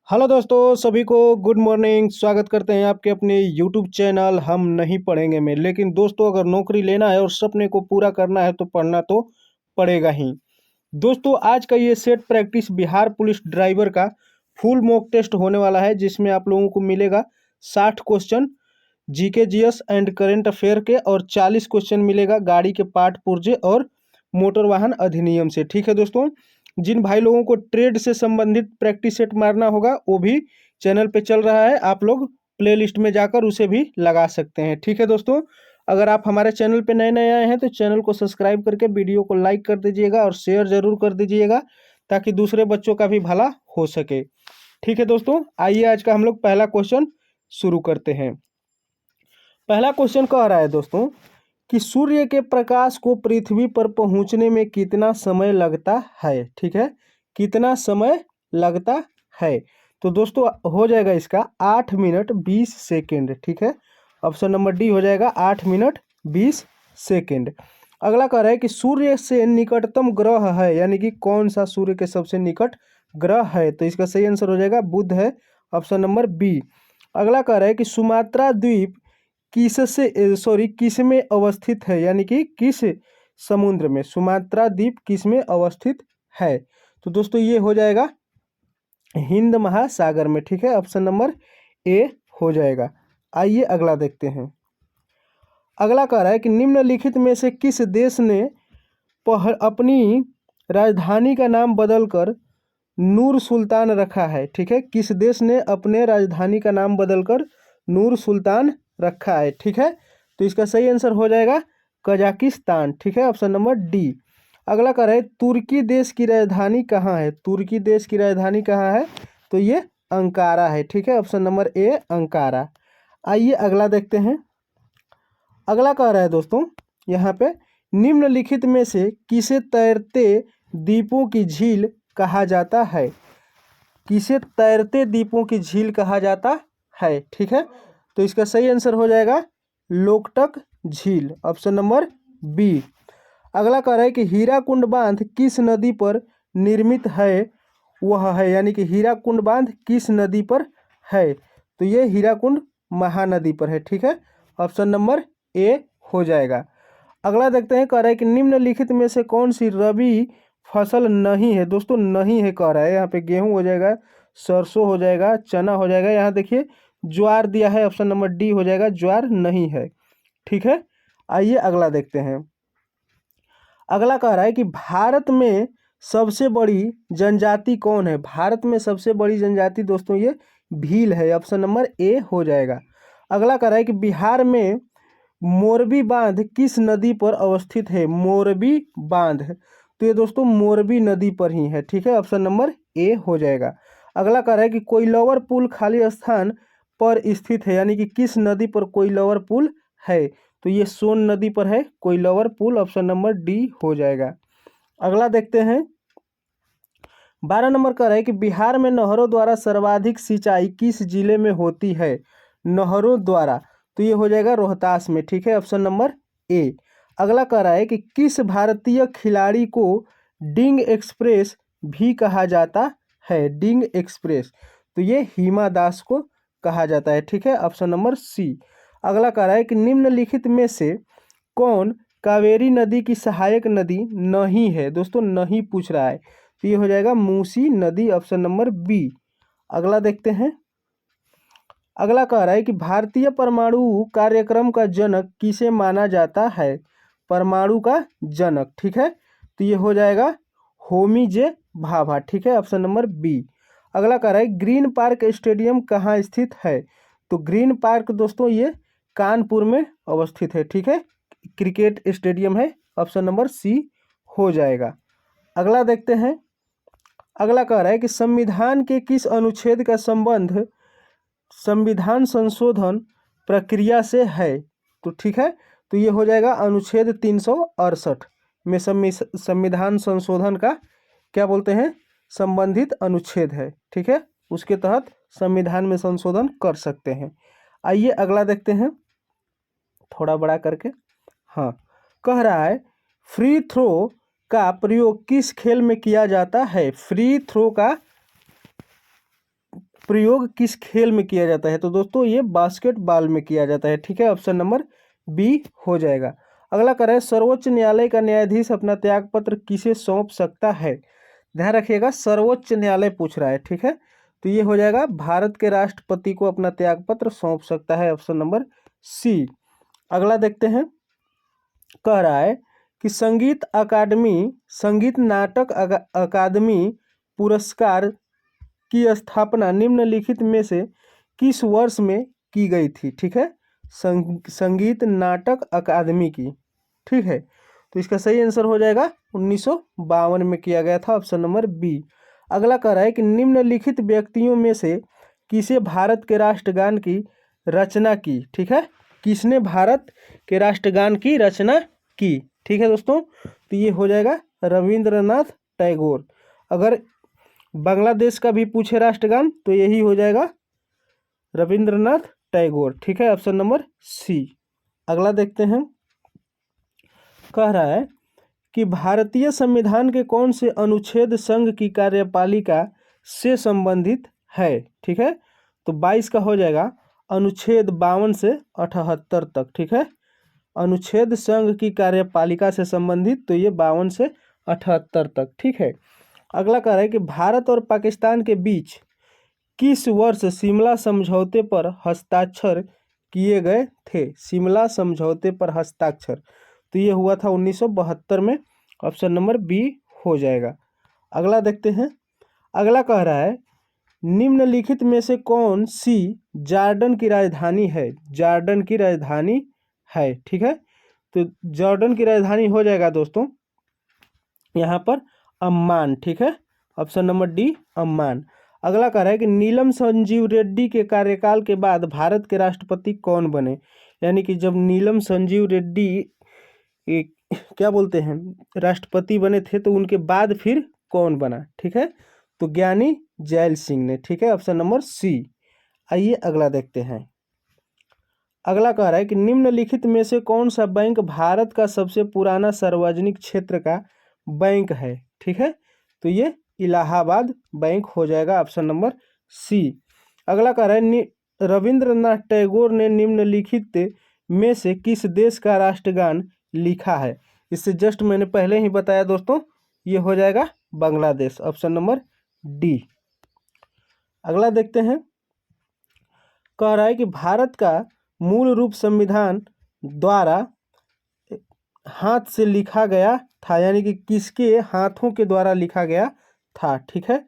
Hello दोस्तों, सभी को गुड मॉर्निंग। स्वागत करते हैं आपके अपने यूट्यूब चैनल हम नहीं पढ़ेंगे में। लेकिन दोस्तों, अगर नौकरी लेना है और सपने को पूरा करना है तो पढ़ना तो पड़ेगा ही। दोस्तों, आज का ये set practice Bihar police driver का फुल मॉक टेस्ट होने वाला है, जिसमें आप लोगों को मिलेगा 60 question GK GS and current affair के और 40 क्वेश्चन मिलेगा गाड़ी के पार्ट पुर्जे और मोटर वाहन अधिनियम से। ठीक है दोस्तों, जिन भाई लोगों को ट्रेड से संबंधित प्रैक्टिस सेट मारना होगा वो भी चैनल पे चल रहा है, आप लोग प्लेलिस्ट में जाकर उसे भी लगा सकते हैं। ठीक है दोस्तों, अगर आप हमारे चैनल पे नए नए आए हैं तो चैनल को सब्सक्राइब करके वीडियो को लाइक कर दीजिएगा और शेयर जरूर कर दीजिएगा, ताकि दूसरे बच्चों का भी भला हो सके। ठीक है दोस्तों, आइए आज का हम लोग पहला क्वेश्चन शुरू करते हैं। पहला क्वेश्चन कह रहा है दोस्तों कि सूर्य के प्रकाश को पृथ्वी पर पहुंचने में कितना समय लगता है। ठीक है, कितना समय लगता है। तो दोस्तों हो जाएगा इसका 8 मिनट 20 सेकेंड। ठीक है, ऑप्शन नंबर डी हो जाएगा 8 मिनट 20 सेकेंड। अगला कह रहा है कि सूर्य से निकटतम ग्रह है, यानी कि कौन सा सूर्य के सबसे निकट ग्रह है। तो इसका सही आंसर हो जाएगा बुध है, ऑप्शन नंबर बी। अगला कह रहा है कि सुमात्रा द्वीप किस में अवस्थित है, यानी कि किस समुद्र में सुमात्रा द्वीप किस में अवस्थित है। तो दोस्तों ये हो जाएगा हिंद महासागर में। ठीक है, ऑप्शन नंबर ए हो जाएगा। आइए अगला देखते हैं। अगला कह रहा है कि निम्नलिखित में से किस देश ने अपनी राजधानी का नाम बदलकर नूर सुल्तान रखा है। ठीक है, किस देश ने अपने राजधानी का नाम बदलकर नूर सुल्तान रखा है। ठीक है, तो इसका सही आंसर हो जाएगा कजाकिस्तान। ठीक है, ऑप्शन नंबर डी। अगला कह रहा है तुर्की देश की राजधानी कहाँ है। तुर्की देश की राजधानी कहाँ है, तो ये अंकारा है। ठीक है, ऑप्शन नंबर ए अंकारा। आइए अगला देखते हैं। अगला कह रहा है दोस्तों यहाँ पे निम्नलिखित में से किसे तैरते द्वीपों की झील कहा जाता है। किसे तैरते द्वीपों की झील कहा जाता है। ठीक है, तो इसका सही आंसर हो जाएगा लोकटक झील, ऑप्शन नंबर बी। अगला कह रहा है कि हीराकुंड बांध किस नदी पर निर्मित है, वह है, यानी कि हीराकुंड बांध किस नदी पर है। तो ये हीराकुंड महानदी पर है। ठीक है, ऑप्शन नंबर ए हो जाएगा। अगला देखते हैं, कह रहा है कि निम्नलिखित में से कौन सी रबी फसल नहीं है। दोस्तों नहीं है कह रहा है, यहाँ पे गेहूं हो जाएगा, सरसों हो जाएगा, चना हो जाएगा। यहाँ देखिए ज्वार दिया है, ऑप्शन नंबर डी हो जाएगा, ज्वार नहीं है। ठीक है, आइए अगला देखते हैं। अगला कह रहा है कि भारत में सबसे बड़ी जनजाति कौन है। भारत में सबसे बड़ी जनजाति दोस्तों ये भील है, ऑप्शन नंबर ए हो जाएगा। अगला कह रहा है कि बिहार में मोरबी बांध किस नदी पर अवस्थित है। मोरबी बांध, तो ये दोस्तों मोरबी नदी पर ही है। ठीक है, ऑप्शन नंबर ए हो जाएगा। अगला कह रहा है कि कोइलवर पुल खाली स्थान पर स्थित है, यानी कि किस नदी पर कोइलवर पुल है। तो ये सोन नदी पर है कोइलवर पुल, ऑप्शन नंबर डी हो जाएगा। अगला देखते हैं। 12 नंबर कह रहा है कि बिहार में नहरों द्वारा सर्वाधिक सिंचाई किस जिले में होती है। नहरों द्वारा, तो ये हो जाएगा रोहतास में। ठीक है, ऑप्शन नंबर ए। अगला कह रहा है कि किस भारतीय खिलाड़ी को डिंग एक्सप्रेस भी कहा जाता है। डिंग एक्सप्रेस, तो ये हिमा दास को कहा जाता है। ठीक है, ऑप्शन नंबर सी। अगला कह रहा है कि निम्नलिखित में से कौन कावेरी नदी की सहायक नदी नहीं है। दोस्तों नहीं पूछ रहा है, तो ये हो जाएगा मूसी नदी, ऑप्शन नंबर बी। अगला देखते हैं। अगला कह रहा है कि भारतीय परमाणु कार्यक्रम का जनक किसे माना जाता है। परमाणु का जनक, ठीक है, तो ये हो जाएगा होमी जे भाभा। ठीक है, ऑप्शन नंबर बी। अगला कह रहा है ग्रीन पार्क स्टेडियम कहाँ स्थित है। तो ग्रीन पार्क दोस्तों ये कानपुर में अवस्थित है। ठीक है, क्रिकेट स्टेडियम है, ऑप्शन नंबर सी हो जाएगा। अगला देखते हैं। अगला कह रहा है कि संविधान के किस अनुच्छेद का संबंध संविधान संशोधन प्रक्रिया से है। तो ठीक है, तो ये हो जाएगा अनुच्छेद 368 में संविधान संशोधन का क्या बोलते हैं, संबंधित अनुच्छेद है। ठीक है, उसके तहत संविधान में संशोधन कर सकते हैं। आइए अगला देखते हैं, थोड़ा बड़ा करके। हाँ, कह रहा है फ्री थ्रो का प्रयोग किस खेल में किया जाता है। फ्री थ्रो का प्रयोग किस खेल में किया जाता है? तो दोस्तों ये बास्केटबॉल में किया जाता है। ठीक है, ऑप्शन नंबर बी हो जाएगा। अगला कह रहा है सर्वोच्च न्यायालय का न्यायाधीश अपना त्यागपत्र किसे सौंप सकता है? ध्यान रखिएगा, सर्वोच्च न्यायालय पूछ रहा है। ठीक है, तो ये हो जाएगा भारत के राष्ट्रपति को अपना त्यागपत्र सौंप सकता है, ऑप्शन नंबर सी। अगला देखते हैं, कह रहा है कि संगीत नाटक अकादमी पुरस्कार की स्थापना निम्नलिखित में से किस वर्ष में की गई थी? ठीक है, संगीत नाटक अकादमी की। ठीक है, तो इसका सही आंसर हो जाएगा 1952 में किया गया था, ऑप्शन नंबर बी। अगला कह रहा है कि निम्नलिखित व्यक्तियों में से किसे भारत के राष्ट्रगान की रचना की? ठीक है, किसने भारत के राष्ट्रगान की रचना की? ठीक है दोस्तों, तो ये हो जाएगा रविंद्रनाथ टैगोर। अगर बांग्लादेश का भी पूछे राष्ट्रगान तो यही हो जाएगा रविंद्रनाथ टैगोर। ठीक है, ऑप्शन नंबर सी। अगला देखते हैं, कह रहा है कि भारतीय संविधान के कौन से अनुच्छेद संघ की कार्यपालिका से संबंधित है? ठीक है, तो 22 का हो जाएगा अनुच्छेद 52 से 78 तक। ठीक है, अनुच्छेद संघ की कार्यपालिका से संबंधित, तो ये 52 से 78 तक। ठीक है, अगला कह रहा है कि भारत और पाकिस्तान के बीच किस वर्ष शिमला समझौते पर हस्ताक्षर किए गए थे? शिमला समझौते पर हस्ताक्षर, तो ये हुआ था 1972 में, ऑप्शन नंबर बी हो जाएगा। अगला देखते हैं, अगला कह रहा है निम्नलिखित में से कौन सी जॉर्डन की राजधानी है? जॉर्डन की राजधानी है। ठीक है, तो जॉर्डन की राजधानी हो जाएगा दोस्तों यहाँ पर अम्मान। ठीक है, ऑप्शन नंबर डी अम्मान। अगला कह रहा है कि नीलम संजीव रेड्डी के कार्यकाल के बाद भारत के राष्ट्रपति कौन बने? यानी कि जब नीलम संजीव रेड्डी क्या बोलते हैं राष्ट्रपति बने थे, तो उनके बाद फिर कौन बना? ठीक है, तो ज्ञानी जैल सिंह ने। ठीक है, ऑप्शन नंबर सी। आइए अगला देखते हैं, अगला कह रहा है कि निम्नलिखित में से कौन सा बैंक भारत का सबसे पुराना सार्वजनिक क्षेत्र का बैंक है? ठीक है, तो ये इलाहाबाद बैंक हो जाएगा, ऑप्शन नंबर सी। अगला कह रहा है रविंद्रनाथ टैगोर ने निम्नलिखित में से किस देश का राष्ट्रगान लिखा है? इससे जस्ट मैंने पहले ही बताया दोस्तों, ये हो जाएगा बांग्लादेश, ऑप्शन नंबर डी। अगला देखते हैं, कह रहा है कि भारत का मूल रूप संविधान द्वारा हाथ से लिखा गया था, यानी कि किसके हाथों के द्वारा लिखा गया था? ठीक है,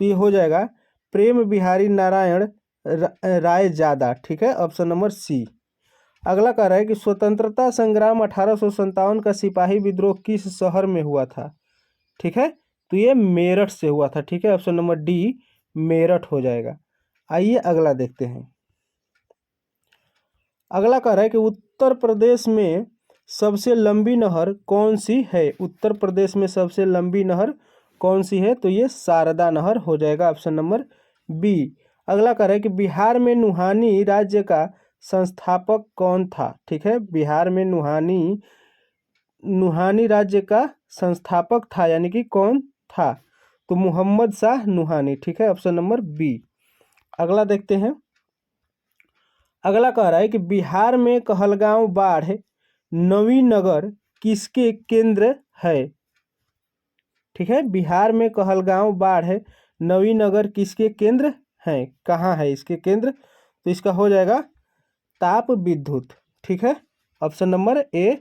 तो ये हो जाएगा प्रेम बिहारी नारायण राय ज़्यादा। ठीक है, ऑप्शन नंबर सी। अगला कह रहा है कि स्वतंत्रता संग्राम 1857 का सिपाही विद्रोह किस शहर में हुआ था? ठीक है, तो ये मेरठ से हुआ था। ठीक है, ऑप्शन नंबर डी मेरठ हो जाएगा। आइए अगला देखते हैं, अगला कह रहा है कि उत्तर प्रदेश में सबसे लंबी नहर कौन सी है? उत्तर प्रदेश में सबसे लंबी नहर कौन सी है? तो ये शारदा नहर हो जाएगा, ऑप्शन नंबर बी। अगला कह रहा है कि बिहार में नुहानी राज्य का संस्थापक कौन था? ठीक है, बिहार में नुहानी राज्य का संस्थापक था, यानी कि कौन था? तो मोहम्मद शाह नुहानी। ठीक है, ऑप्शन नंबर बी। अगला देखते हैं, अगला कह रहा है कि बिहार में कहलगांव बाढ़ नवीनगर किसके केंद्र है? ठीक है, बिहार में कहलगांव बाढ़ नवीनगर किसके केंद्र हैं? कहाँ है इसके केंद्र? तो इसका हो जाएगा ताप विद्युत। ठीक है, ऑप्शन नंबर ए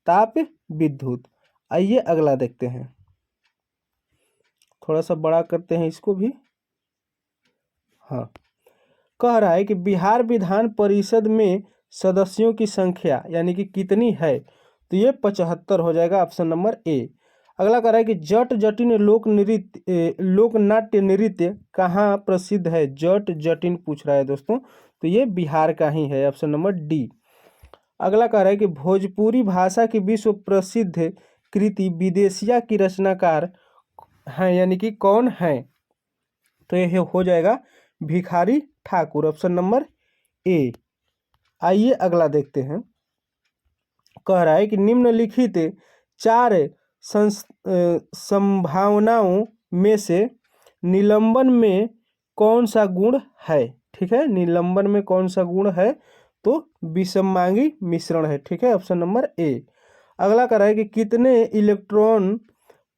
ताप विद्युत। आइए अगला देखते हैं, थोड़ा सा बड़ा करते हैं इसको भी। हाँ, कह रहा है कि बिहार विधान परिषद में सदस्यों की संख्या यानी कि कितनी है? तो ये 75 हो जाएगा, ऑप्शन नंबर ए। अगला कह रहा है कि जट जटिन लोकनाट्य नृत्य कहाँ प्रसिद्ध है? जट जटिन पूछ रहा है दोस्तों, तो ये बिहार का ही है, ऑप्शन नंबर डी। अगला कह रहा है कि भोजपुरी भाषा की विश्व प्रसिद्ध कृति विदेशिया की रचनाकार हैं, यानी कि कौन है? तो ये हो जाएगा Bhikhari Thakur, option number A. आइए अगला देखते हैं, कह रहा है कि निम्नलिखित 4 संभावनाओं में से निलंबन में कौन सा गुण है, ठीक है, निलंबन में कौन सा गुण है, तो विषमांगी मिश्रण है, ठीक है, ऑप्शन नंबर ए। अगला कह रहा है कि कितने इलेक्ट्रॉन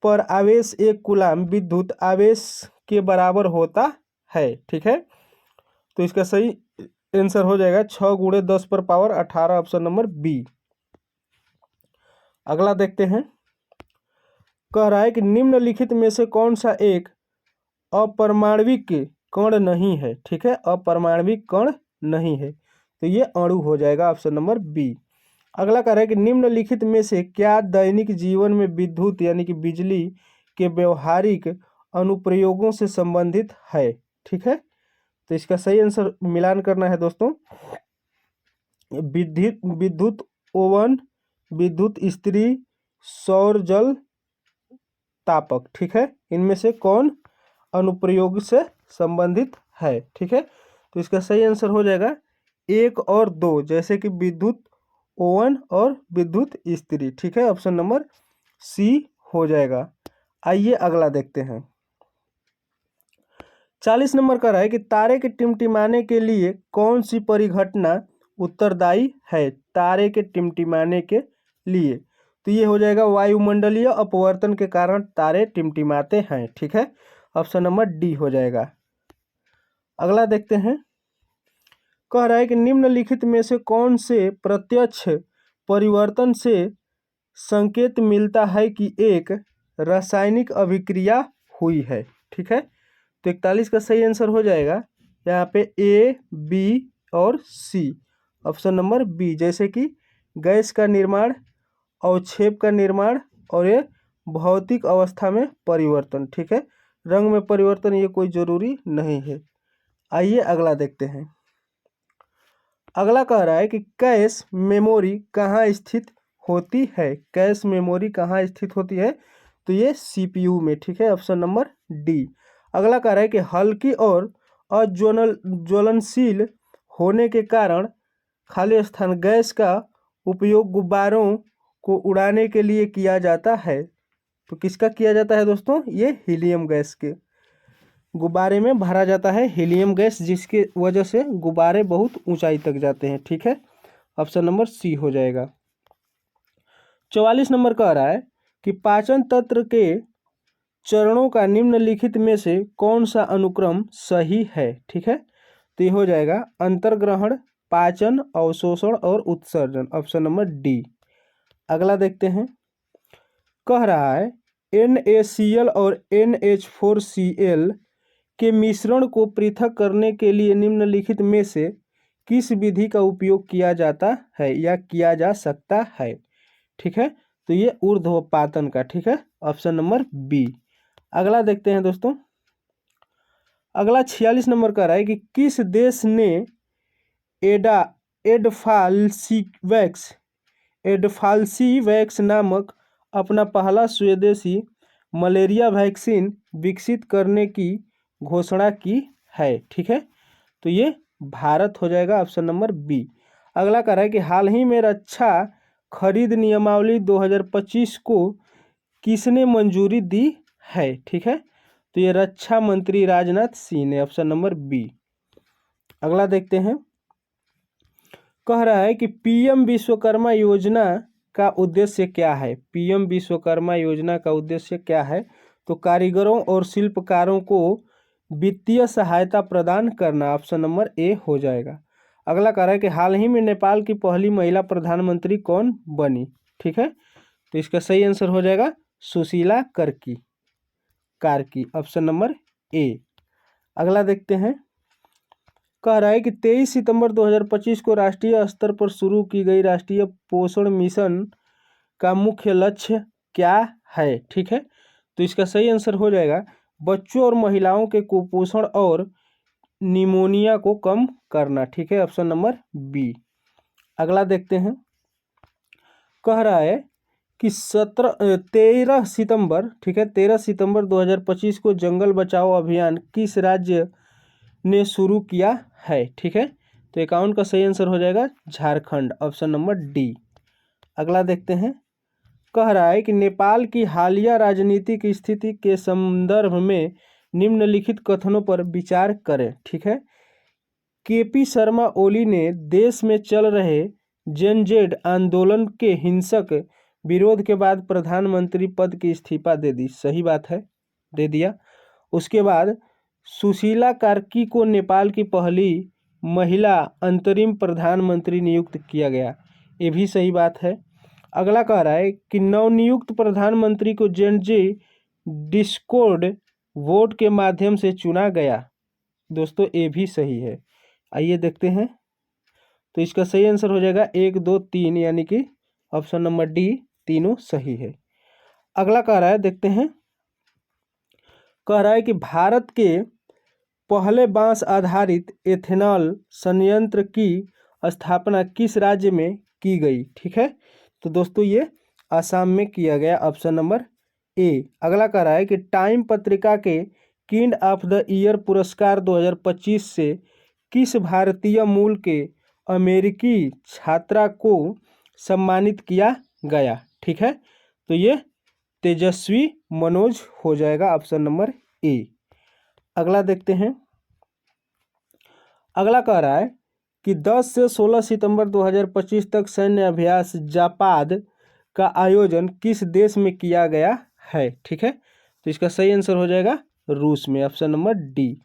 पर आवेश एक कूलाम विद्युत आवेश के बराबर होता है, ठीक है। तो इसका सही आंसर हो जाएगा 6 × 10⁻18, ऑप्शन नंबर बी। अगला देखते हैं, कह रहा है कि निम्नलिखित में से कौन सा एक अपरमाणविक कण नहीं है, ठीक है, अपरमाणविक कण नहीं है, तो ये अणु हो जाएगा, ऑप्शन नंबर बी। अगला कह रहा है कि निम्नलिखित में से क्या दैनिक जीवन में विद्युत यानी कि बिजली के व्यवहारिक अनुप्रयोगों से संबंधित है, ठीक है। तो इसका सही आंसर मिलान करना है दोस्तों। विद्युत विद्युत ओवन, विद्युत इस्त्री, सौर जल तापक, ठीक है, इनमें से कौन अनुप्रयोग से संबंधित है, ठीक है। तो इसका सही आंसर हो जाएगा 1 और 2, जैसे कि विद्युत ओवन और विद्युत इस्त्री, ठीक है, ऑप्शन नंबर सी हो जाएगा। आइए अगला देखते हैं। 40 नंबर का है कि तारे के टिमटिमाने के लिए कौन सी परिघटना उत्तरदायी है, तारे के टिमटिमाने के लिए, तो ये हो जाएगा वायुमंडलीय अपवर्तन के कारण तारे टिमटिमाते हैं, ठीक है, ऑप्शन नंबर डी हो जाएगा। अगला देखते हैं, कह रहा है कि निम्नलिखित में से कौन से प्रत्यक्ष परिवर्तन से संकेत मिलता है कि एक रासायनिक अभिक्रिया हुई है, ठीक है। तो 41 का सही आंसर हो जाएगा यहाँ पे ए, बी और सी, ऑप्शन नंबर बी, जैसे कि गैस का निर्माण, अवक्षेप का निर्माण और ये भौतिक अवस्था में परिवर्तन, ठीक है, रंग में परिवर्तन ये कोई जरूरी नहीं है। आइए अगला देखते हैं। अगला कह रहा है कि कैश मेमोरी कहाँ स्थित होती है, कैश मेमोरी कहाँ स्थित होती है, तो ये सीपीयू में, ठीक है, ऑप्शन नंबर डी। अगला कह रहा है कि हल्की और ज्वलनशील होने के कारण खाली स्थान गैस का उपयोग गुब्बारों को उड़ाने के लिए किया जाता है, तो किसका किया जाता है दोस्तों, ये हीलियम गैस के गुब्बारे में भरा जाता है हीलियम गैस, जिसके वजह से गुब्बारे बहुत ऊंचाई तक जाते हैं, ठीक है, ऑप्शन नंबर सी हो जाएगा। 44 नंबर कह रहा है कि पाचन तंत्र के चरणों का निम्नलिखित में से कौन सा अनुक्रम सही है, ठीक है, तो ये हो जाएगा अंतर्ग्रहण, पाचन, अवशोषण और उत्सर्जन, ऑप्शन नंबर डी। अगला देखते हैं, कह रहा है NaCl और NH4Cl के मिश्रण को पृथक करने के लिए निम्नलिखित में से किस विधि का उपयोग किया जाता है या किया जा सकता है, ठीक है, तो ये ऊर्ध्वपातन का, ठीक है, ऑप्शन नंबर बी। अगला देखते हैं दोस्तों। अगला 46 नंबर का रहा है कि किस देश ने एडफाल्सीवैक्स नामक अपना पहला स्वदेशी मलेरिया वैक्सीन विकसित करने की घोषणा की है, ठीक है, तो ये भारत हो जाएगा, ऑप्शन नंबर बी। अगला कह रहा है कि हाल ही में रक्षा खरीद नियमावली 2025 को किसने मंजूरी दी है, ठीक है, तो ये रक्षा मंत्री राजनाथ सिंह ने, ऑप्शन नंबर बी। अगला देखते हैं, कह रहा है कि पीएम विश्वकर्मा योजना का उद्देश्य क्या है, पीएम विश्वकर्मा योजना का उद्देश्य क्या है, तो कारीगरों और शिल्पकारों को वित्तीय सहायता प्रदान करना, ऑप्शन नंबर ए हो जाएगा। अगला कह रहा है कि हाल ही में नेपाल की पहली महिला प्रधानमंत्री कौन बनी, ठीक है, तो इसका सही आंसर हो जाएगा Sushila Karki, option number A. अगला देखते हैं, कह रहा है कि 23 सितंबर 2025 को राष्ट्रीय स्तर पर शुरू की गई राष्ट्रीय पोषण मिशन का मुख्य लक्ष्य क्या है, ठीक है, तो इसका सही आंसर हो जाएगा बच्चों और महिलाओं के कुपोषण और निमोनिया को कम करना, ठीक है, ऑप्शन नंबर बी। अगला देखते हैं, कह रहा है कि 13 सितंबर, ठीक है, 13 सितंबर 2025 को जंगल बचाओ अभियान किस राज्य ने शुरू किया है, ठीक है, तो 51 का सही आंसर हो जाएगा झारखंड, ऑप्शन नंबर डी। अगला देखते हैं, कह रहा है कि नेपाल की हालिया राजनीतिक स्थिति के संदर्भ में निम्नलिखित कथनों पर विचार करें। ठीक है, केपी शर्मा ओली ने देश में चल रहे जेनजेड आंदोलन के हिंसक विरोध के बाद प्रधानमंत्री पद की इस्तीफा दे दी। सही बात है, दे दिया। उसके बाद सुशीला कार्की को नेपाल की पहली महिला अंतरिम प्रधानमंत्री नियुक्त किया गया। ये भी सही बात है। अगला कह रहा है कि नवनियुक्त प्रधानमंत्री को जेनजी डिस्कॉर्ड वोट के माध्यम से चुना गया। दोस्तों ये भी सही है। आइए देखते हैं, तो इसका सही आंसर हो जाएगा 1, 2, 3, यानी कि ऑप्शन नंबर डी, तीनों सही है। अगला कह रहा है, देखते हैं, कह रहा है कि भारत के पहले बांस आधारित एथेनॉल संयंत्र की स्थापना किस राज्य में की गई। ठीक है, तो दोस्तों ये आसाम में किया गया, ऑप्शन नंबर ए। अगला कह रहा है कि टाइम पत्रिका के किंग ऑफ द ईयर पुरस्कार 2025 से किस भारतीय मूल के अमेरिकी छात्रा को सम्मानित किया गया। ठीक है, तो ये तेजस्वी मनोज हो जाएगा, ऑप्शन नंबर ए। अगला देखते हैं, अगला कह रहा है कि 10 से 16 सितंबर 2025 तक सैन्य अभ्यास जापाद का आयोजन किस देश में किया गया है। ठीक है, तो इसका सही आंसर हो जाएगा रूस में, ऑप्शन नंबर डी।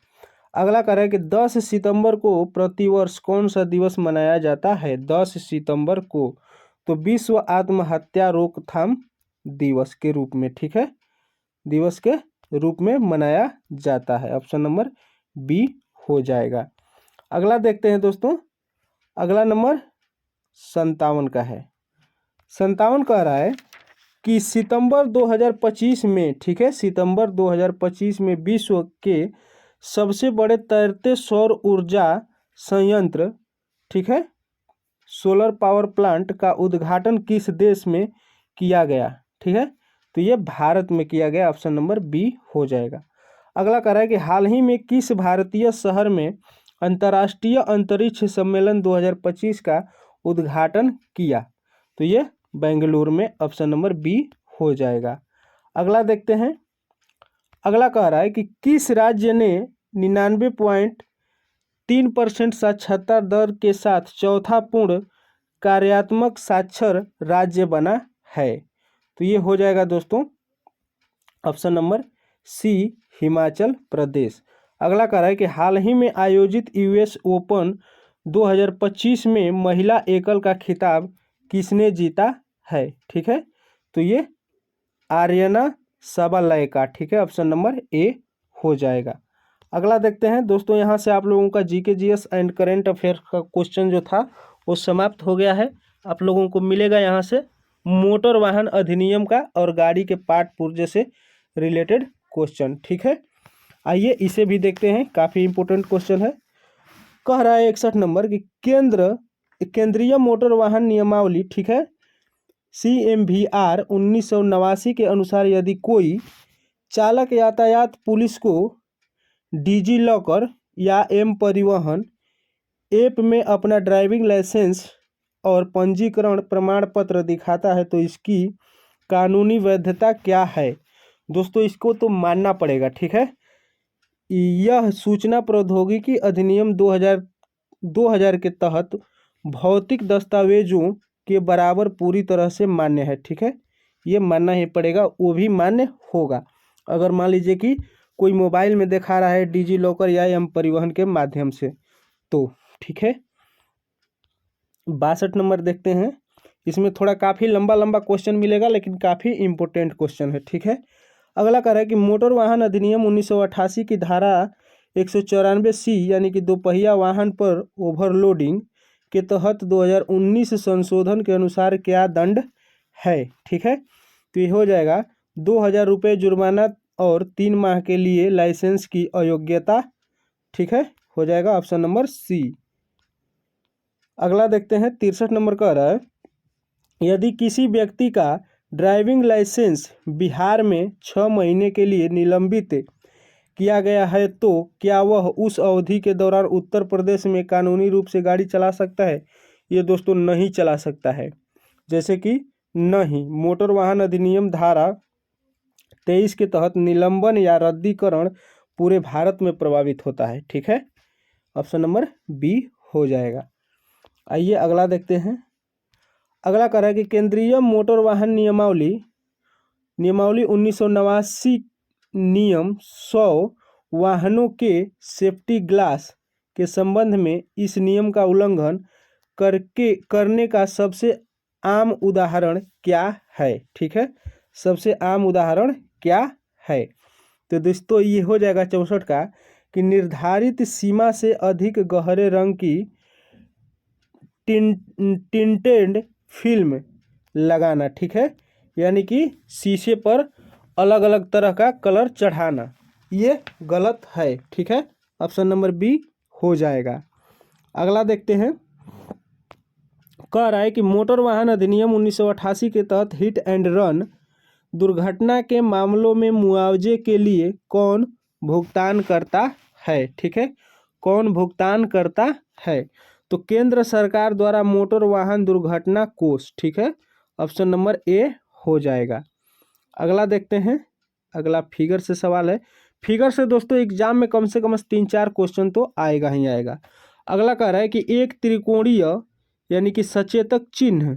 अगला कह रहा है कि 10 सितंबर को प्रतिवर्ष कौन सा दिवस मनाया जाता है। 10 सितंबर को तो विश्व आत्महत्या रोकथाम दिवस के रूप में, ठीक है, दिवस के रूप में मनाया जाता है, ऑप्शन नंबर बी हो जाएगा। अगला देखते हैं दोस्तों, अगला नंबर 57 का है। 57 कह रहा है कि सितंबर 2025 में, ठीक है, सितंबर 2025 में विश्व के सबसे बड़े तैरते सौर ऊर्जा संयंत्र, ठीक है, सोलर पावर प्लांट का उद्घाटन किस देश में किया गया। ठीक है, तो ये भारत में किया गया, ऑप्शन नंबर बी हो जाएगा। अगला कह रहा है कि हाल ही में किस भारतीय शहर में अंतर्राष्ट्रीय अंतरिक्ष सम्मेलन 2025 का उद्घाटन किया। तो ये बेंगलुरु में, ऑप्शन नंबर बी हो जाएगा। अगला देखते हैं, अगला कह रहा है कि किस राज्य ने 99.3% साक्षरता दर के साथ चौथा पूर्ण कार्यात्मक साक्षर राज्य बना है। तो ये हो जाएगा दोस्तों option number C, Himachal Pradesh. अगला कह रहा है कि हाल ही में आयोजित यूएस ओपन 2025 में महिला एकल का खिताब किसने जीता है। ठीक है, तो ये आर्यना साबालेका, ठीक है, ऑप्शन नंबर ए हो जाएगा। अगला देखते हैं दोस्तों, यहाँ से आप लोगों का GK GS and current affair का क्वेश्चन जो था वो समाप्त हो गया है। आप लोगों को मिलेगा यहाँ से मोटर वाहन अधिनियम का और गाड़ी के पार्ट पुर्जे से रिलेटेड क्वेश्चन। ठीक है, आइए इसे भी देखते हैं, काफ़ी इंपॉर्टेंट क्वेश्चन है। कह रहा है 61 नंबर कि केंद्रीय मोटर वाहन नियमावली, ठीक है, CMVR 1989 के अनुसार यदि कोई चालक यातायात पुलिस को डिजी लॉकर या एम परिवहन ऐप में अपना ड्राइविंग लाइसेंस और पंजीकरण प्रमाण पत्र दिखाता है तो इसकी कानूनी वैधता क्या है। दोस्तों इसको तो मानना पड़ेगा। ठीक है, यह सूचना प्रौद्योगिकी अधिनियम 2000 के तहत भौतिक दस्तावेजों के बराबर पूरी तरह से मान्य है। ठीक है, ये मानना ही पड़ेगा, वो भी मान्य होगा। अगर मान लीजिए कि कोई मोबाइल में दिखा रहा है डिजी लॉकर या एम परिवहन के माध्यम से, तो ठीक है। 62 नंबर देखते हैं, इसमें थोड़ा काफ़ी लंबा क्वेश्चन मिलेगा लेकिन काफ़ी इंपॉर्टेंट क्वेश्चन है। ठीक है, अगला कह रहा है कि मोटर वाहन अधिनियम 1988 की धारा 194C यानी कि दोपहिया वाहन पर ओवरलोडिंग के तहत 2019 संशोधन के अनुसार क्या दंड है। ठीक है, तो ये हो जाएगा 2000 रुपये जुर्माना और 3 माह के लिए लाइसेंस की अयोग्यता। ठीक है, हो जाएगा ऑप्शन नंबर सी। अगला देखते हैं 63 नंबर कह रहा है यदि किसी व्यक्ति का ड्राइविंग लाइसेंस बिहार में 6 महीने के लिए निलंबित किया गया है तो क्या वह उस अवधि के दौरान उत्तर प्रदेश में कानूनी रूप से गाड़ी चला सकता है। ये दोस्तों नहीं चला सकता है। जैसे कि नहीं, मोटर वाहन अधिनियम धारा 23 के तहत निलंबन या रद्दीकरण पूरे भारत में प्रभावित होता है। ठीक है, ऑप्शन नंबर बी हो जाएगा। आइए अगला देखते हैं। अगला कह रहा है कि केंद्रीय मोटर वाहन नियमावली 1989 नियम 100 वाहनों के सेफ्टी ग्लास के संबंध में इस नियम का उल्लंघन करने का सबसे आम उदाहरण क्या है। ठीक है, सबसे आम उदाहरण क्या है। तो दोस्तों ये हो जाएगा 64 का कि निर्धारित सीमा से अधिक गहरे रंग की टिंटेड फिल्म लगाना। ठीक है, यानी कि शीशे पर अलग अलग तरह का कलर चढ़ाना, ये गलत है। ठीक है, ऑप्शन नंबर बी हो जाएगा। अगला देखते हैं। कह रहा है कि मोटर वाहन अधिनियम 1988 के तहत हिट एंड रन दुर्घटना के मामलों में मुआवजे के लिए कौन भुगतान करता है। ठीक है, कौन भुगतान करता है। तो केंद्र सरकार द्वारा मोटर वाहन दुर्घटना कोष। ठीक है, ऑप्शन नंबर ए हो जाएगा। अगला देखते हैं। अगला फिगर से सवाल है। फिगर से दोस्तों एग्जाम में कम से कम 3-4 क्वेश्चन तो आएगा ही आएगा। अगला कह रहा है कि एक त्रिकोणीय यानी कि सचेतक चिन्ह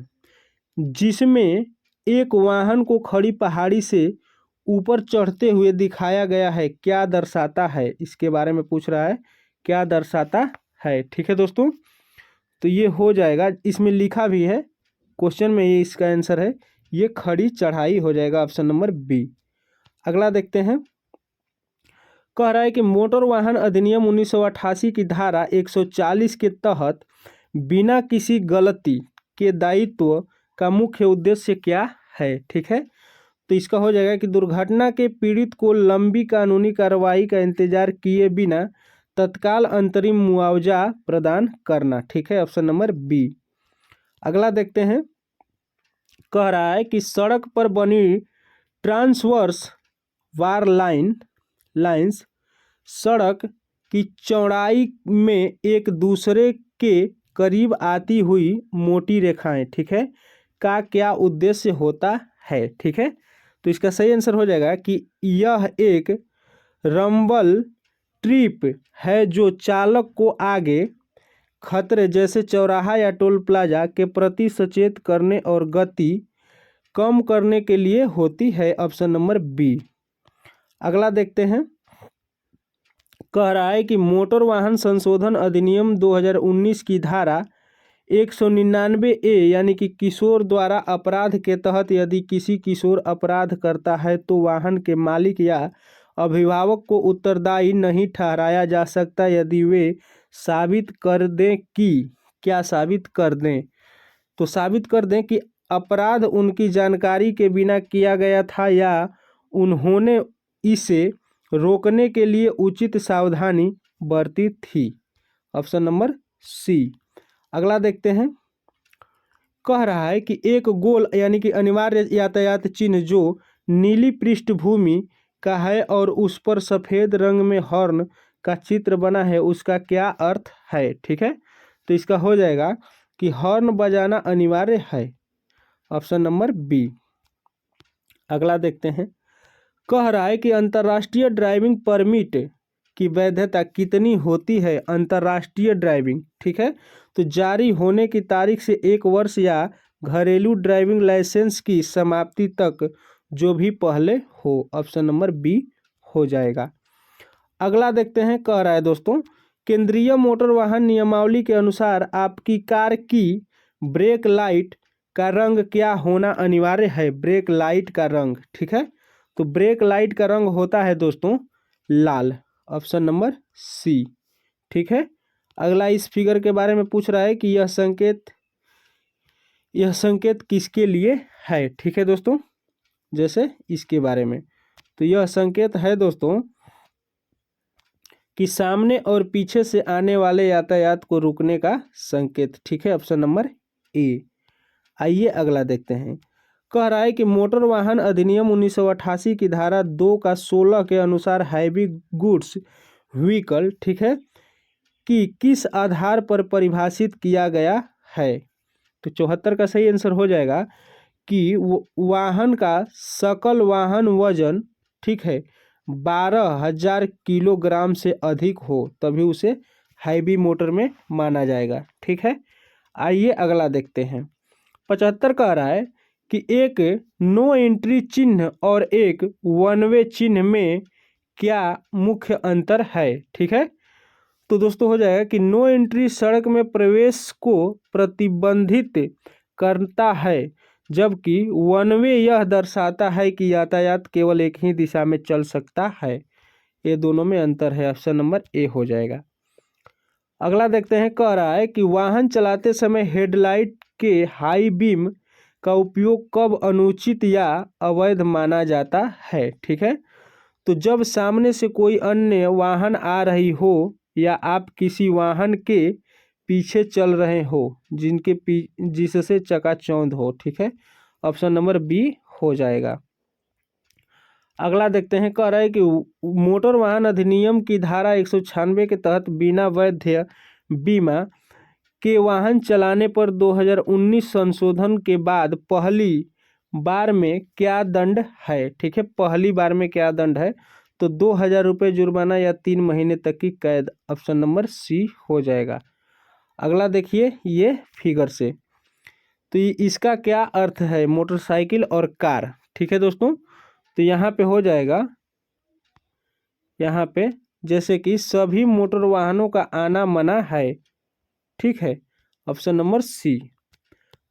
जिसमें एक वाहन को खड़ी पहाड़ी से ऊपर चढ़ते हुए दिखाया गया है क्या दर्शाता है। इसके बारे में पूछ रहा है, क्या दर्शाता है। ठीक है दोस्तों, तो ये हो जाएगा। इसमें लिखा भी है क्वेश्चन में, ये इसका आंसर है, ये खड़ी चढ़ाई हो जाएगा, ऑप्शन नंबर बी। अगला देखते हैं। कह रहा है कि मोटर वाहन अधिनियम 1988 की धारा 140 के तहत बिना किसी गलती के दायित्व का मुख्य उद्देश्य क्या है। ठीक है, तो इसका हो जाएगा कि दुर्घटना के पीड़ित को लंबी कानूनी कार्रवाई का इंतजार किए बिना तत्काल अंतरिम मुआवजा प्रदान करना। ठीक है, ऑप्शन नंबर बी। अगला देखते हैं। कह रहा है कि सड़क पर बनी ट्रांसवर्स वार लाइंस सड़क की चौड़ाई में एक दूसरे के करीब आती हुई मोटी रेखाएं, ठीक है, का क्या उद्देश्य होता है। ठीक है, तो इसका सही आंसर हो जाएगा कि यह एक रंबल ट्रिप है जो चालक को आगे खतरे जैसे चौराहा या टोल प्लाजा के प्रति सचेत करने और गति कम करने के लिए होती है, ऑप्शन नंबर बी। अगला देखते हैं। कह रहा है कि मोटर वाहन संशोधन अधिनियम 2019 की धारा 199 ए यानी कि किशोर द्वारा अपराध के तहत यदि किसी किशोर अपराध करता है तो वाहन के मालिक या अभिभावक को उत्तरदायी नहीं ठहराया जा सकता यदि वे साबित कर दें कि क्या साबित कर दें, तो साबित कर दें कि अपराध उनकी जानकारी के बिना किया गया था या उन्होंने इसे रोकने के लिए उचित सावधानी बरती थी, ऑप्शन नंबर सी। अगला देखते हैं। कह रहा है कि एक गोल यानी कि अनिवार्य यातायात चिन्ह जो नीली पृष्ठभूमि का है और उस पर सफ़ेद रंग में हॉर्न का चित्र बना है उसका क्या अर्थ है। ठीक है, तो इसका हो जाएगा कि हॉर्न बजाना अनिवार्य है, ऑप्शन नंबर बी। अगला देखते हैं। कह रहा है कि अंतर्राष्ट्रीय ड्राइविंग परमिट की वैधता कितनी होती है। अंतर्राष्ट्रीय ड्राइविंग, ठीक है, तो जारी होने की तारीख से 1 वर्ष या घरेलू ड्राइविंग लाइसेंस की समाप्ति तक जो भी पहले हो, ऑप्शन नंबर बी हो जाएगा। अगला देखते हैं। कह रहा है दोस्तों केंद्रीय मोटर वाहन नियमावली के अनुसार आपकी कार की ब्रेक लाइट का रंग क्या होना अनिवार्य है। ब्रेक लाइट का रंग, ठीक है, तो ब्रेक लाइट का रंग होता है दोस्तों लाल, ऑप्शन नंबर सी। ठीक है, अगला इस फिगर के बारे में पूछ रहा है कि यह संकेत किसके लिए है। ठीक है दोस्तों, जैसे इसके बारे में, तो यह संकेत है दोस्तों कि सामने और पीछे से आने वाले यातायात को रुकने का संकेत। ठीक है, ऑप्शन नंबर ए। आइए अगला देखते हैं। कह रहा है कि मोटर वाहन अधिनियम 1988 की धारा 2 का 16 के अनुसार हैवी गुड्स व्हीकल, ठीक है, कि किस आधार पर परिभाषित किया गया है। तो 74 का सही आंसर हो जाएगा कि वाहन का सकल वाहन वजन, ठीक है, 12,000 किलोग्राम से अधिक हो तभी उसे हैवी मोटर में माना जाएगा। ठीक है, आइए अगला देखते हैं। 75 कह रहा है कि एक नो एंट्री चिन्ह और एक वन वे चिन्ह में क्या मुख्य अंतर है। ठीक है, तो दोस्तों हो जाएगा कि नो एंट्री सड़क में प्रवेश को प्रतिबंधित करता है, जबकि वन वे यह दर्शाता है कि यातायात केवल एक ही दिशा में चल सकता है। ये दोनों में अंतर है, ऑप्शन नंबर ए हो जाएगा। अगला देखते हैं, कह रहा है कि वाहन चलाते समय हेडलाइट के हाई बीम का उपयोग कब अनुचित या अवैध माना जाता है। ठीक है, तो जब सामने से कोई अन्य वाहन आ रही हो या आप किसी वाहन के पीछे चल रहे हो जिससे चकाचौंध हो। ठीक है, ऑप्शन नंबर बी हो जाएगा। अगला देखते हैं, कह रहा है कि मोटर वाहन अधिनियम की धारा 196 के तहत बिना वैध बीमा के वाहन चलाने पर 2019 संशोधन के बाद पहली बार में क्या दंड है। ठीक है, पहली बार में क्या दंड है, तो 2,000 रुपये जुर्माना या 3 महीने तक की कैद, ऑप्शन नंबर सी हो जाएगा। अगला देखिए ये फिगर से, तो इसका क्या अर्थ है मोटरसाइकिल और कार। ठीक है दोस्तों, तो यहाँ पे हो जाएगा, यहाँ पे जैसे कि सभी मोटर वाहनों का आना मना है। ठीक है, ऑप्शन नंबर सी।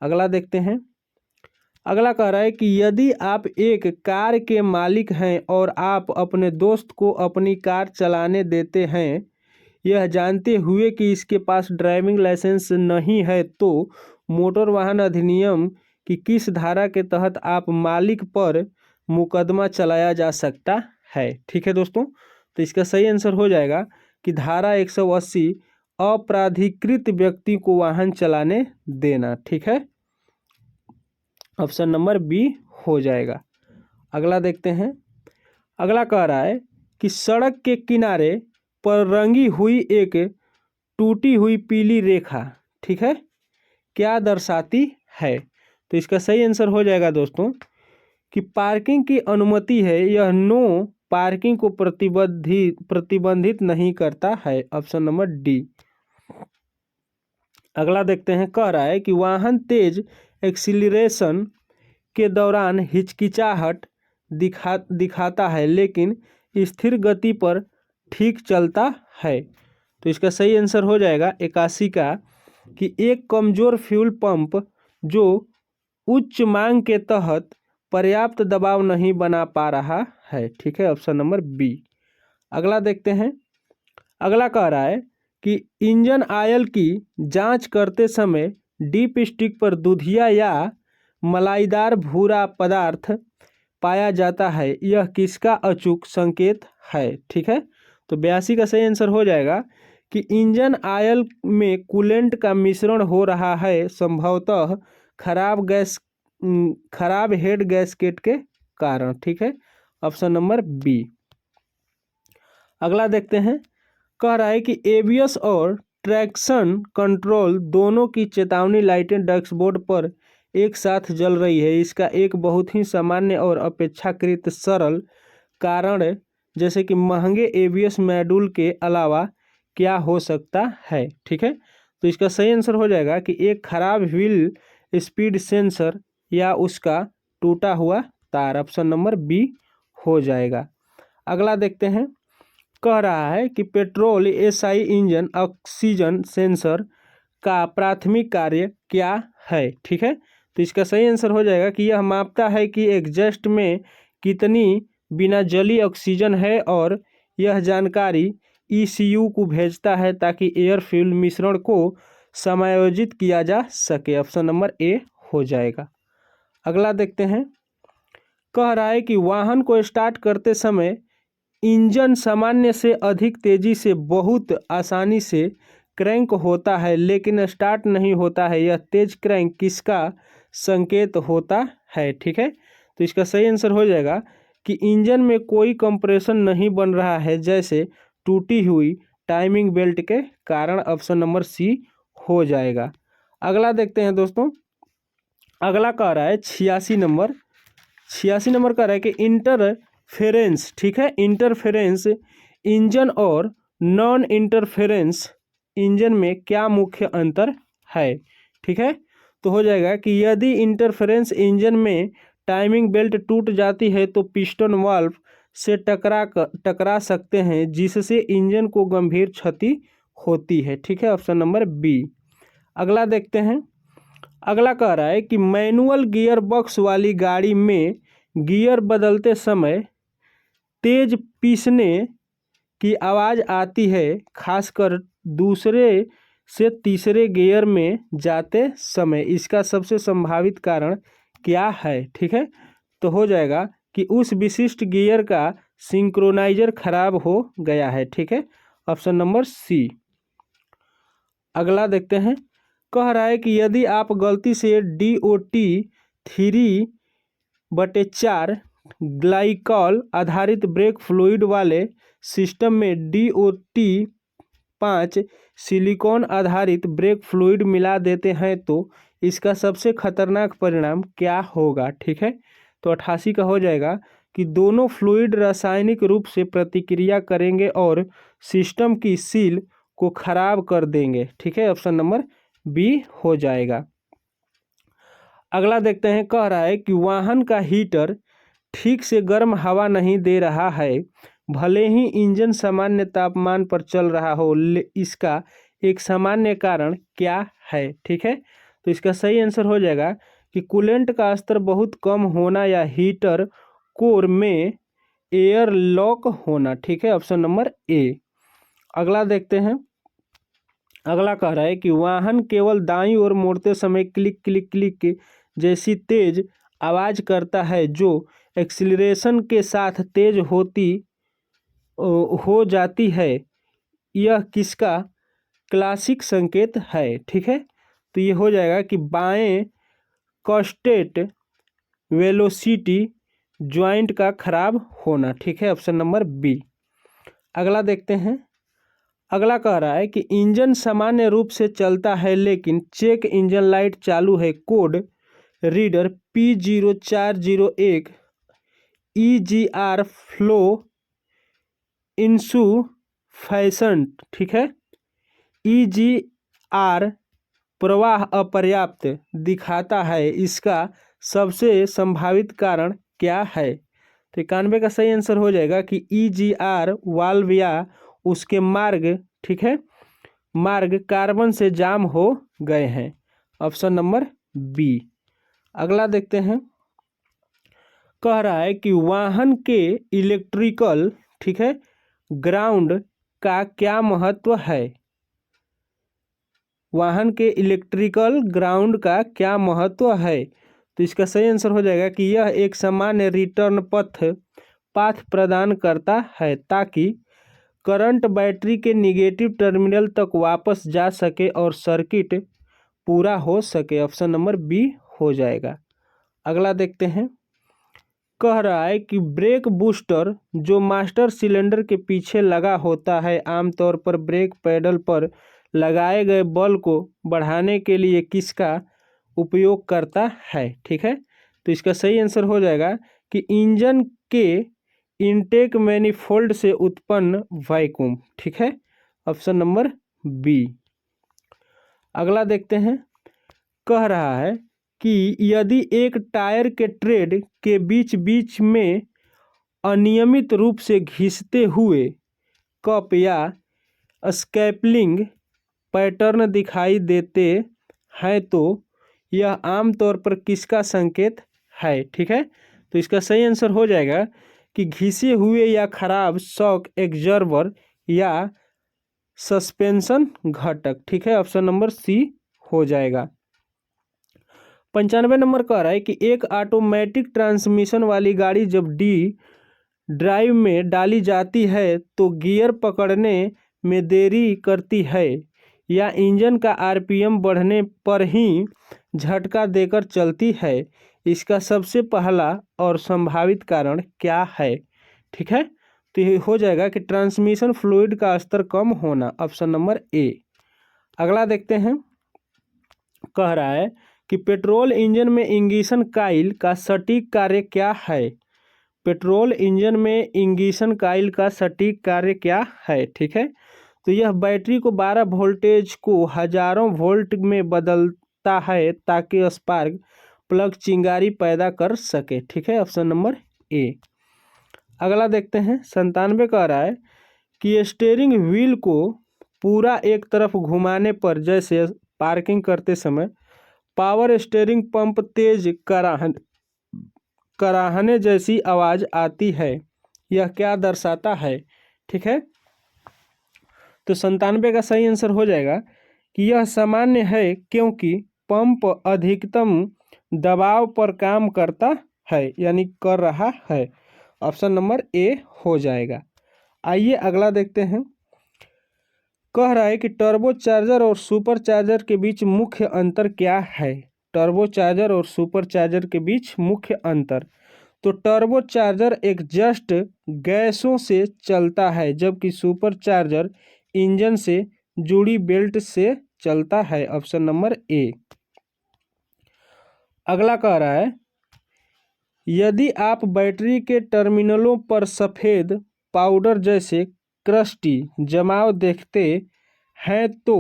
अगला देखते हैं, अगला कह रहा है कि यदि आप एक कार के मालिक हैं और आप अपने दोस्त को अपनी कार चलाने देते हैं, यह जानते हुए कि इसके पास ड्राइविंग लाइसेंस नहीं है, तो मोटर वाहन अधिनियम की किस धारा के तहत आप मालिक पर मुकदमा चलाया जा सकता है। ठीक है दोस्तों, तो इसका सही आंसर हो जाएगा कि धारा 180 अपराधिकृत व्यक्ति को वाहन चलाने देना। ठीक है, ऑप्शन नंबर बी हो जाएगा। अगला देखते हैं, अगला कह रहा है कि सड़क के किनारे पर रंगी हुई एक टूटी हुई पीली रेखा, ठीक है, क्या दर्शाती है। तो इसका सही आंसर हो जाएगा दोस्तों कि पार्किंग की अनुमति है, यह नो पार्किंग को प्रतिबंधित नहीं करता है, ऑप्शन नंबर डी। अगला देखते हैं, कह रहा है कि वाहन तेज एक्सीलरेशन के दौरान हिचकिचाहट दिखाता है लेकिन स्थिर गति पर ठीक चलता है। तो इसका सही आंसर हो जाएगा 81 का कि एक कमजोर फ्यूल पंप जो उच्च मांग के तहत पर्याप्त दबाव नहीं बना पा रहा है। ठीक है, ऑप्शन नंबर बी। अगला देखते हैं, अगला कह रहा है कि इंजन ऑयल की जांच करते समय डीप स्टिक पर दूधिया या मलाईदार भूरा पदार्थ पाया जाता है, यह किसका अचूक संकेत है। ठीक है, तो 82 का सही आंसर हो जाएगा कि इंजन ऑयल में कूलेंट का मिश्रण हो रहा है, संभवतः खराब हेड गैस्केट के कारण। ठीक है, ऑप्शन नंबर बी। अगला देखते हैं, कह रहा है कि एबीएस और ट्रैक्शन कंट्रोल दोनों की चेतावनी लाइटें डैशबोर्ड पर एक साथ जल रही है, इसका एक बहुत ही सामान्य और अपेक्षाकृत सरल कारण जैसे कि महंगे एबीएस मॉड्यूल के अलावा क्या हो सकता है। ठीक है, तो इसका सही आंसर हो जाएगा कि एक खराब व्हील स्पीड सेंसर या उसका टूटा हुआ तार, ऑप्शन नंबर बी हो जाएगा। अगला देखते हैं, कह रहा है कि petrol SI engine oxygen sensor का प्राथमिक कार्य क्या है। ठीक है, तो इसका सही आंसर हो जाएगा कि यह मापता है कि एग्जॉस्ट में कितनी बिना जली ऑक्सीजन है और यह जानकारी ईसीयू को भेजता है ताकि एयर फ्यूल मिश्रण को समायोजित किया जा सके, ऑप्शन नंबर ए हो जाएगा। अगला देखते हैं, कह रहा है कि वाहन को स्टार्ट करते समय इंजन सामान्य से अधिक तेजी से बहुत आसानी से क्रैंक होता है लेकिन स्टार्ट नहीं होता है, यह तेज क्रैंक किसका संकेत होता है। ठीक है, तो इसका सही आंसर हो जाएगा कि इंजन में कोई कंप्रेशन नहीं बन रहा है, जैसे टूटी हुई टाइमिंग बेल्ट के कारण, ऑप्शन नंबर सी हो जाएगा। अगला देखते हैं दोस्तों, अगला कह रहा है 86 नंबर कह रहा है कि इंटर फेरेंस, ठीक है, इंटरफेरेंस इंजन और नॉन इंटरफेरेंस इंजन में क्या मुख्य अंतर है। ठीक है, तो हो जाएगा कि यदि इंटरफेरेंस इंजन में टाइमिंग बेल्ट टूट जाती है तो पिस्टन वाल्व से टकरा सकते हैं, जिससे इंजन को गंभीर क्षति होती है। ठीक है, ऑप्शन नंबर बी। अगला देखते हैं। अगला कह रहा है कि मैनुअल गियर बॉक्स वाली गाड़ी में गियर बदलते समय तेज पीसने की आवाज़ आती है, खासकर दूसरे से तीसरे गियर में जाते समय। इसका सबसे संभावित कारण क्या है। ठीक है, तो हो जाएगा कि उस विशिष्ट गियर का सिंक्रोनाइजर खराब हो गया है। ठीक है, ऑप्शन नंबर सी। अगला देखते हैं। कह रहा है कि यदि आप गलती से DOT 3/4 ग्लाइकॉल आधारित ब्रेक फ्लूइड वाले सिस्टम में DOT 5 सिलिकॉन आधारित ब्रेक फ्लूइड मिला देते हैं तो इसका सबसे खतरनाक परिणाम क्या होगा। ठीक है, तो 88 का हो जाएगा कि दोनों फ्लूइड रासायनिक रूप से प्रतिक्रिया करेंगे और सिस्टम की सील को खराब कर देंगे। ठीक है, ऑप्शन नंबर बी हो जाएगा। अगला देखते हैं। कह रहा है कि वाहन का हीटर ठीक से गर्म हवा नहीं दे रहा है, भले ही इंजन सामान्य तापमान पर चल रहा हो। इसका एक सामान्य कारण क्या है। ठीक है, तो इसका सही आंसर हो जाएगा कि कूलेंट का स्तर बहुत कम होना या हीटर कोर में एयर लॉक होना। ठीक है, ऑप्शन नंबर ए। अगला देखते हैं। अगला कह रहा है कि वाहन केवल दाईं ओर मोड़ते समय क्लिक क्लिक क्लिक जैसी तेज आवाज़ करता है, जो एक्सीलरेशन के साथ तेज हो जाती है। यह किसका क्लासिक संकेत है। ठीक है, तो ये हो जाएगा कि बाएं कॉस्टेट वेलोसिटी जॉइंट का खराब होना। ठीक है, ऑप्शन नंबर बी। अगला देखते हैं। अगला कह रहा है कि इंजन सामान्य रूप से चलता है लेकिन चेक इंजन लाइट चालू है। Code reader P0401 EGR flow insufficient. ठीक है, EGR प्रवाह अपर्याप्त दिखाता है। इसका सबसे संभावित कारण क्या है। तो 91 का सही आंसर हो जाएगा कि EGR वाल्व या उसके मार्ग, ठीक है, मार्ग कार्बन से जाम हो गए हैं। Option number B. अगला देखते हैं। कह रहा है कि वाहन के इलेक्ट्रिकल, ठीक है, ग्राउंड का क्या महत्व है। वाहन के इलेक्ट्रिकल ग्राउंड का क्या महत्व है। तो इसका सही आंसर हो जाएगा कि यह एक सामान्य रिटर्न पाथ प्रदान करता है ताकि करंट बैटरी के निगेटिव टर्मिनल तक वापस जा सके और सर्किट पूरा हो सके। ऑप्शन नंबर बी हो जाएगा। अगला देखते हैं। कह रहा है कि ब्रेक बूस्टर जो मास्टर सिलेंडर के पीछे लगा होता है, आमतौर पर ब्रेक पैडल पर लगाए गए बल को बढ़ाने के लिए किसका उपयोग करता है। ठीक है, तो इसका सही आंसर हो जाएगा कि इंजन के इनटेक मैनिफोल्ड से उत्पन्न वैक्यूम। ठीक है, ऑप्शन नंबर बी। अगला देखते हैं। कह रहा है कि यदि एक टायर के ट्रेड के बीच बीच में अनियमित रूप से घिसते हुए कप या स्कैपलिंग पैटर्न दिखाई देते हैं तो यह आमतौर पर किसका संकेत है। ठीक है, तो इसका सही आंसर हो जाएगा कि घिसे हुए या खराब शॉक एब्जॉर्बर या सस्पेंशन घटक। ठीक है, ऑप्शन नंबर सी हो जाएगा। 95 नंबर कह रहा है कि एक ऑटोमेटिक ट्रांसमिशन वाली गाड़ी जब डी ड्राइव में डाली जाती है तो गियर पकड़ने में देरी करती है या इंजन का RPM बढ़ने पर ही झटका देकर चलती है। इसका सबसे पहला और संभावित कारण क्या है। ठीक है, तो ये हो जाएगा कि ट्रांसमिशन फ्लूइड का स्तर कम होना। Option number A. अगला देखते हैं। कह रहा है कि पेट्रोल इंजन में इग्निशन कॉइल का सटीक कार्य क्या है। पेट्रोल इंजन में इग्निशन कॉइल का सटीक कार्य क्या है? ठीक है, तो यह बैटरी को 12 वोल्टेज को हजारों वोल्ट में बदलता है ताकि स्पार्क प्लग चिंगारी पैदा कर सके। ठीक है, ऑप्शन नंबर ए। अगला देखते हैं, 97 कह रहा है कि स्टीयरिंग व्हील को पूरा एक तरफ घुमाने पर जैसे पार्किंग करते समय पावर स्टीयरिंग पंप तेज कराहने जैसी आवाज़ आती है, यह क्या दर्शाता है? ठीक है, तो 97 का सही आंसर हो जाएगा कि यह सामान्य है क्योंकि पंप अधिकतम दबाव पर काम करता है, यानी कर रहा है। ऑप्शन नंबर ए हो जाएगा। आइए अगला देखते हैं, कह रहा है कि टर्बो चार्जर और सुपर चार्जर के बीच मुख्य अंतर क्या है? टर्बो चार्जर और सुपर चार्जर के बीच मुख्य अंतर, तो टर्बो चार्जर एग्जस्ट गैसों से चलता है जबकि सुपर चार्जर इंजन से जुड़ी बेल्ट से चलता है। Option number A. अगला कह रहा है, यदि आप बैटरी के टर्मिनलों पर सफ़ेद पाउडर जैसे क्रस्टी जमाव देखते हैं तो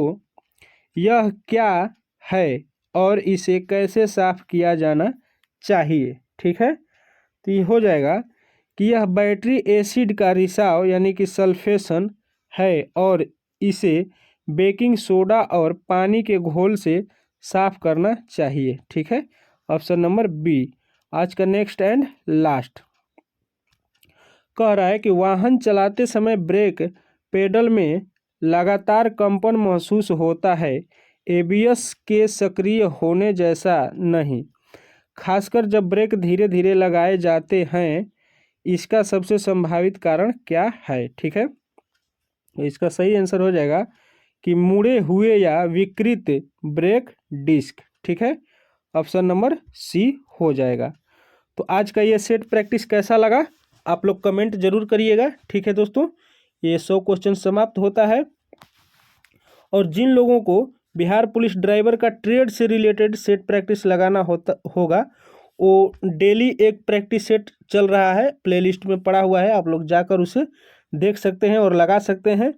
यह क्या है और इसे कैसे साफ किया जाना चाहिए? ठीक है, तो ये हो जाएगा कि यह बैटरी एसिड का रिसाव यानी कि सल्फेशन है और इसे बेकिंग सोडा और पानी के घोल से साफ करना चाहिए। ठीक है, ऑप्शन नंबर बी। आज का नेक्स्ट एंड लास्ट कह रहा है कि वाहन चलाते समय ब्रेक पेडल में लगातार कंपन महसूस होता है, एबीएस के सक्रिय होने जैसा नहीं, खासकर जब ब्रेक धीरे धीरे लगाए जाते हैं। इसका सबसे संभावित कारण क्या है? ठीक है, तो इसका सही आंसर हो जाएगा कि मुड़े हुए या विकृत ब्रेक डिस्क। ठीक है, ऑप्शन नंबर सी हो जाएगा। तो आज का ये सेट प्रैक्टिस कैसा लगा आप लोग कमेंट जरूर करिएगा। ठीक है दोस्तों, ये 100 क्वेश्चन समाप्त होता है और जिन लोगों को बिहार पुलिस ड्राइवर का ट्रेड से रिलेटेड सेट प्रैक्टिस लगाना होगा वो डेली एक प्रैक्टिस सेट चल रहा है, प्लेलिस्ट में पड़ा हुआ है, आप लोग जाकर उसे देख सकते हैं और लगा सकते हैं।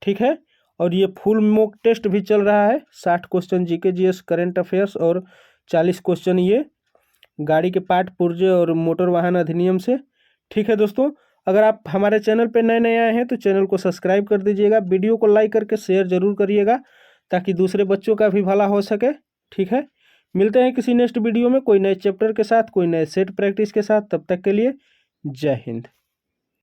ठीक है, और ये फुल मॉक टेस्ट भी चल रहा है, 60 question GK GS current affairs और 40 क्वेश्चन ये गाड़ी के पार्ट पुर्जे और मोटर वाहन अधिनियम से। ठीक है दोस्तों, अगर आप हमारे चैनल पर नए नए आए हैं तो चैनल को सब्सक्राइब कर दीजिएगा, वीडियो को लाइक करके शेयर जरूर करिएगा ताकि दूसरे बच्चों का भी भला हो सके। ठीक है, मिलते हैं किसी नेक्स्ट वीडियो में कोई नए चैप्टर के साथ, कोई नए सेट प्रैक्टिस के साथ। तब तक के लिए जय हिंद।